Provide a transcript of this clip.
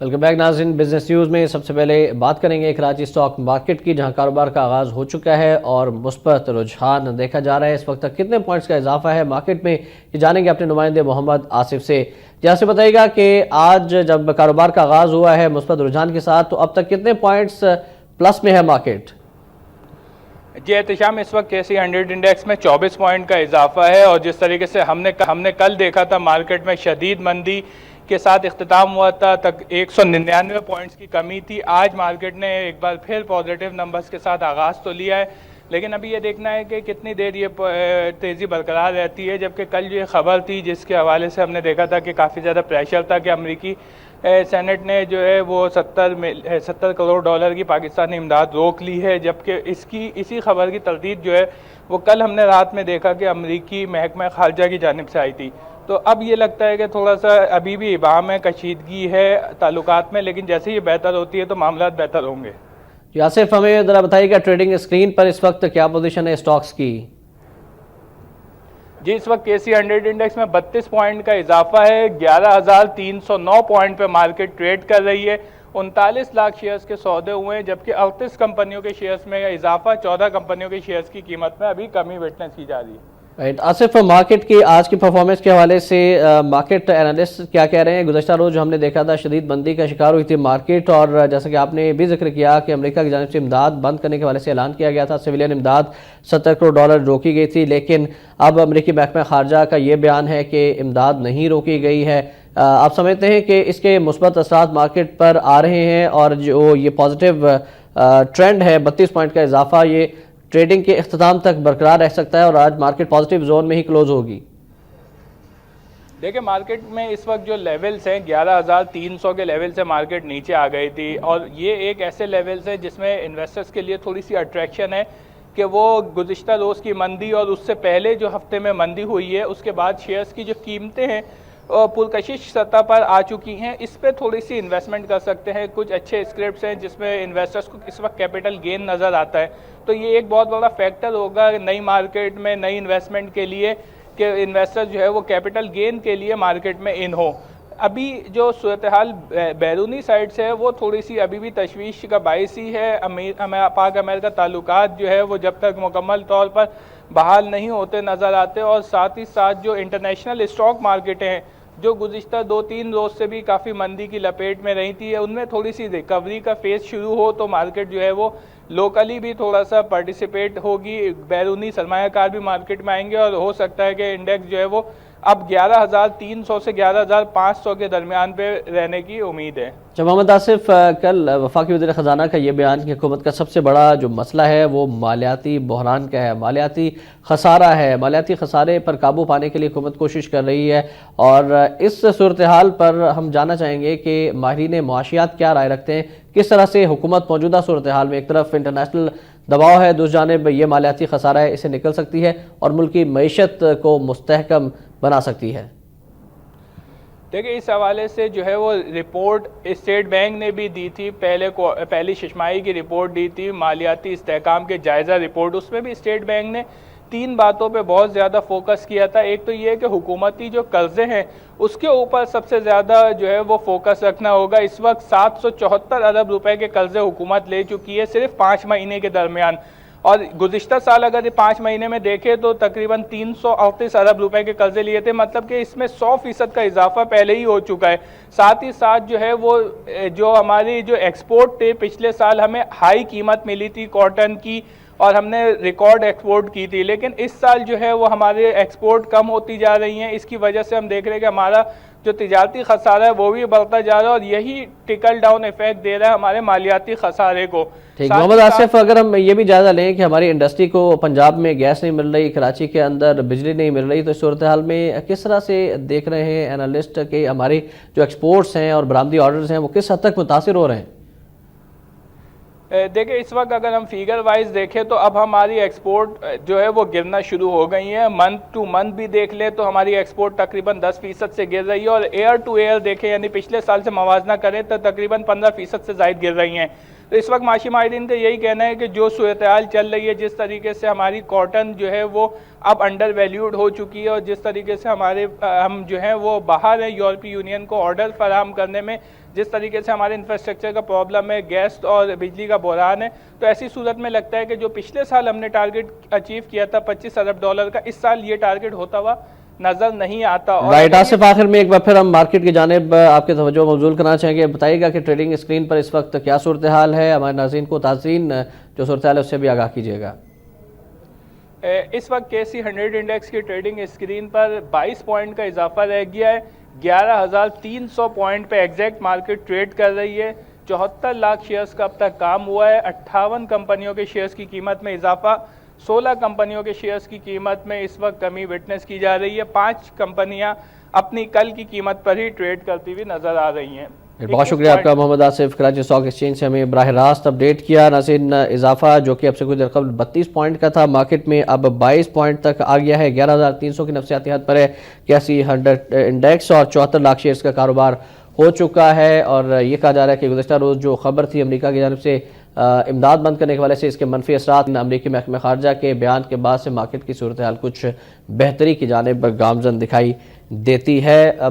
Welcome back नाज़रीन। Business news में सबसे पहले बात करेंगे कराची स्टॉक मार्केट की, जहां कारोबार का आगाज़ हो चुका है और मुस्बत रुझान देखा जा रहा है। इस वक्त तक कितने पॉइंट्स का इजाफा है मार्केट में, ये जानेंगे अपने नुमाइंदे मोहम्मद आसिफ से। जहाँ से बताइएगा कि आज जब कारोबार का आगाज़ हुआ है मुस्बत रुझान के साथ, तो अब तक कितने पॉइंट्स प्लस में है मार्केट? जी एहतशाम, इस वक्त KSE 100 इंडेक्स में 24 पॉइंट का इजाफा है। और जिस तरीके से हमने कल देखा था मार्केट में शदीद मंदी के साथ इख्तिताम हुआ था, तक 199 पॉइंट्स की कमी थी। आज मार्केट ने एक बार फिर पॉजिटिव नंबर्स के साथ आगाज़ तो लिया है, लेकिन अभी ये देखना है कि कितनी देर ये तेज़ी बरकरार रहती है। जबकि कल जो ये खबर थी जिसके हवाले से हमने देखा था कि काफ़ी ज़्यादा प्रेशर था कि अमेरिकी सेनेट ने जो है वो 70 करोड़ डॉलर की पाकिस्तानी इमदाद रोक ली है। जबकि इसी खबर की तरदीद जो है वो कल हमने रात में देखा कि अमेरिकी महकमा खारजा की जानिब से आई थी। तो अब ये लगता है कि थोड़ा सा अभी भी इबाम है, कशीदगी है ताल्लुकात में, लेकिन जैसे ही बेहतर होती है तो मामला बेहतर होंगे। आसिफ, हमें ज़रा बताइएगा ट्रेडिंग स्क्रीन पर इस वक्त क्या पोजीशन है स्टॉक्स की? जी, इस वक्त KSE 100 इंडेक्स में 32 पॉइंट का इजाफा है। 11,309 पॉइंट पे मार्केट ट्रेड कर रही है। 39 लाख शेयर्स के सौदे हुए हैं, जबकि 38 कंपनियों के शेयर्स में इजाफा, 14 कंपनियों के शेयर्स की कीमत में अभी कमी विटनेस की जा रही है। राइट आसिफ, मार्केट की आज की परफॉर्मेंस के हवाले से मार्केट एनालिस्ट क्या कह रहे हैं? गुज़श्ता रोज जो हमने देखा था शदीद मंदी का शिकार हुई थी मार्केट, और जैसा कि आपने भी जिक्र किया कि अमेरिका की जानिब से इमदाद बंद करने के हवाले से ऐलान किया गया था। सिविलियन इमदाद 70 करोड़ डॉलर रोकी गई थी, लेकिन अब अमेरिकी महकमा खारजा का ये बयान है कि इमदाद नहीं रोकी गई है। आप समझते हैं कि इसके मुस्बत असरात मार्केट पर आ रहे हैं, और जो ये पॉजिटिव ट्रेंड है 32 पॉइंट का इजाफा, ये ट्रेडिंग के इख्तिताम तक बरकरार रह सकता है और आज मार्केट पॉजिटिव जोन में ही क्लोज होगी? देखिए, मार्केट में इस वक्त जो लेवल्स हैं 11,300 के लेवल से मार्केट नीचे आ गई थी, और ये एक ऐसे लेवल्स है जिसमें इन्वेस्टर्स के लिए थोड़ी सी अट्रैक्शन है कि वो गुज़िश्ता रोज़ की मंदी और उससे पहले जो हफ्ते में मंदी हुई है उसके बाद शेयर्स की जो कीमतें हैं पुरकशिश सतह पर आ चुकी हैं। इस पर थोड़ी सी इन्वेस्टमेंट कर सकते हैं। कुछ अच्छे स्क्रिप्ट्स हैं जिसमें इन्वेस्टर्स को इस वक्त कैपिटल गेन नज़र आता है, तो ये एक बहुत बड़ा फैक्टर होगा नई मार्केट में नई इन्वेस्टमेंट के लिए कि इन्वेस्टर्स जो है वो कैपिटल गेन के लिए मार्केट में इन हो। अभी जो सूरत हाल बैरूनी साइड से है वो थोड़ी सी अभी भी तशवीश का बाइस ही है। पाक अमेरिका ताल्लुकात जो है वो जब तक मुकम्मल तौर पर बहाल नहीं होते नज़र आते, और साथ ही साथ जो इंटरनेशनल स्टॉक मार्केटें हैं जो गुज़िश्ता 2-3 रोज़ से भी काफ़ी मंदी की लपेट में रही थी, उनमें थोड़ी सी रिकवरी का फेज़ शुरू हो तो मार्केट जो है वो लोकली भी थोड़ा सा पार्टिसिपेट होगी, बैरूनी सरमायाकार भी मार्केट में आएंगे, और हो सकता है कि इंडेक्स जो है वो अब 11,300 से 11,500 के दरमियान पे रहने की उम्मीद है। मोहम्मद आसिफ, कल वफाकी वज़ीर ख़जाना का ये बयान कि हुकूमत का सबसे बड़ा जो मसला है वो मालियाती बहरान का है, मालियाती खसारा है। मालियाती खसारे पर काबू पाने के लिए हुकूमत कोशिश कर रही है, और इस सूरत हाल पर हम जानना चाहेंगे कि माहिरीन मुआशियात क्या राय रखते हैं, किस तरह से हुकूमत मौजूदा सूरत हाल में एक तरफ इंटरनेशनल दबाव है, दूसरी जानिब ये मालियाती खसारा है, इसे निकल सकती है और मुल्क की मईशत को मुस्तहकम बना सकती है? देखिए, इस हवाले से जो है वो रिपोर्ट स्टेट बैंक ने भी दी थी, पहली शशमाही की रिपोर्ट दी थी, मालियाती इस्तेहकाम के जायज़ा रिपोर्ट। उसमें भी स्टेट बैंक ने 3 बातों पे बहुत ज़्यादा फोकस किया था। एक तो ये कि हुकूमती जो कर्जे हैं उसके ऊपर सबसे ज़्यादा जो है वो फोकस रखना होगा। इस वक्त 774 अरब रुपए के कर्जे हुकूमत ले चुकी है सिर्फ 5 महीने के दरमियान, और गुज़िश्ता साल अगर ये 5 महीने में देखें तो तकरीबन 338 अरब रुपए के कर्जे लिए थे, मतलब कि इसमें 100% का इजाफा पहले ही हो चुका है। साथ ही साथ जो है वो जो हमारी जो एक्सपोर्ट थे, पिछले साल हमें हाई कीमत मिली थी कॉटन की और हमने रिकॉर्ड एक्सपोर्ट की थी, लेकिन इस साल जो है वो हमारे एक्सपोर्ट कम होती जा रही हैं। इसकी वजह से हम देख रहे हैं कि हमारा जो तिजारती खसारा है वो भी बढ़ता जा रहा है, और यही टिकल डाउन इफेक्ट दे रहा है हमारे मालियाती खसारे को। ठीक, मोहम्मद आसिफ, अगर हम ये भी जायजा लें कि हमारी इंडस्ट्री को पंजाब में गैस नहीं मिल रही, कराची के अंदर बिजली नहीं मिल रही, तो इस सूरत हाल में किस तरह से देख रहे हैं एनालिस्ट के हमारी जो एक्सपोर्ट्स हैं और बरामदी ऑर्डर्स हैं वो किस हद तक मुतासिर हो रहे हैं? देखिए, इस वक्त अगर हम फिगर वाइज देखें तो अब हमारी एक्सपोर्ट जो है वो गिरना शुरू हो गई है। मंथ टू मंथ भी देख ले तो हमारी एक्सपोर्ट तकरीबन 10% से गिर रही है, और एयर टू एयर देखें यानी पिछले साल से मवाजना करें तो तकरीबन 15% से ज़ायद गिर रही हैं। तो इस वक्त माशी माहिरीन का यही कहना है कि जो सूरत हाल चल रही है, जिस तरीके से हमारी कॉटन जो है वो अब अंडर वैल्यूड हो चुकी है और जिस तरीके से हम जो है वो बाहर हैं यूरोपीय यूनियन को ऑर्डर फराहम करने में, जिस तरीके से हमारे इंफ्रास्ट्रक्चर का प्रॉब्लम है, गैस और बिजली का बहरान है, तो ऐसी सूरत में लगता है कि जो पिछले साल हमने टारगेट अचीव किया था $25 अरब का, इस साल ये टारगेट होता हुआ नजर नहीं आता। और राइट, आसिफ आखिर में एक बार फिर हम मार्केट की जानिब आपके तवज्जो मबजूल करना चाहेंगे। बताइएगा कि ट्रेडिंग स्क्रीन पर इस वक्त क्या सूरत हाल है, हमारे नाज़रीन को ताज़ीन जो सूरत हाल है उससे भी आगाह कीजिएगा। इस वक्त KC 100 इंडेक्स की ट्रेडिंग स्क्रीन पर 22 पॉइंट का इजाफा रह गया है। 11,300 पॉइंट पे एग्जैक्ट मार्केट ट्रेड कर रही है। 74 लाख शेयर्स का अब तक काम हुआ है। 58 कंपनियों के शेयर्स की कीमत में इजाफा, 16 कंपनियों के शेयर्स की कीमत में इस वक्त कमी विटनेस की जा रही है। 5 कंपनियां अपनी कल की कीमत पर ही ट्रेड करती हुई नजर आ रही हैं। बहुत शुक्रिया आपका मोहम्मद आसिफ, कराची स्टॉक एक्सचेंज से हमें बराह रास्त अपडेट किया। नाज़रीन, इजाफा जो कि अब से कुछ देर कबल 32 पॉइंट का था, मार्केट में अब 22 पॉइंट तक आ गया है। 11,300 की नफसियाती हद पर है KC 100 इंडेक्स और 74 लाख शेयर्स का कारोबार हो चुका है। और ये कहा जा रहा है कि गुज़श्ता रोज़ जो खबर थी अमेरिका की जानिब से इमदाद बंद करने के हवाले से, इसके मनफी असरात अमरीकी महकमे खारजा के बयान के बाद से मार्केट की सूरत हाल कुछ बेहतरी की जानिब गामजन दिखाई देती है। अब